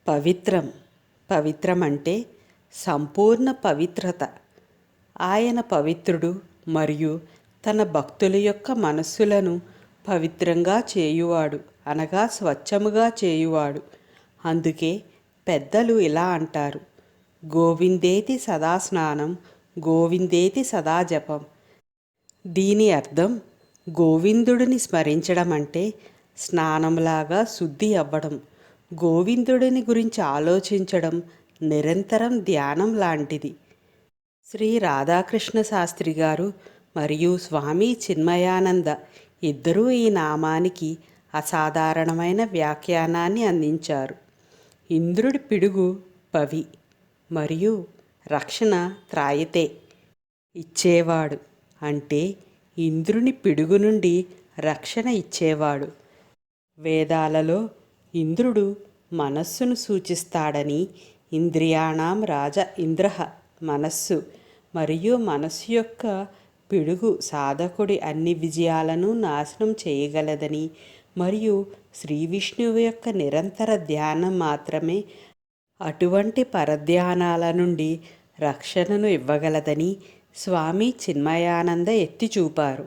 పవిత్రం. పవిత్రం అంటే సంపూర్ణ పవిత్రత. ఆయన పవిత్రుడు మరియు తన భక్తుల యొక్క మనస్సులను పవిత్రంగా చేయువాడు, అనగా స్వచ్ఛముగా చేయువాడు. అందుకే పెద్దలు ఇలా అంటారు: గోవిందేతి సదా స్నానం, గోవిందేతి సదా జపం. దీని అర్థం గోవిందుడిని స్మరించడం అంటే స్నానంలాగా శుద్ధి అవ్వడం. గోవిందుడిని గురించి ఆలోచించడం నిరంతరం ధ్యానం లాంటిది. శ్రీ రాధాకృష్ణ శాస్త్రి గారు మరియు స్వామి చిన్మయానంద ఇద్దరూ ఈ నామానికి అసాధారణమైన వ్యాఖ్యానాన్ని అందించారు. ఇంద్రుడి పిడుగు పవి మరియు రక్షణ త్రాయతే. ఇచ్చేవాడు అంటే ఇంద్రుని పిడుగు నుండి రక్షణ ఇచ్చేవాడు. వేదాలలో ఇంద్రుడు మనస్సును సూచిస్తాడని, ఇంద్రియాణం రాజ ఇంద్రః మనస్సు, మరియు మనస్సు యొక్క పిడుగు సాధకుడి అన్ని విజయాలను నాశనం చేయగలదని, మరియు శ్రీ విష్ణువు యొక్క నిరంతర ధ్యానం మాత్రమే అటువంటి పరధ్యానాల నుండి రక్షణను ఇవ్వగలదని స్వామి చిన్మయానంద ఎత్తి చూపారు.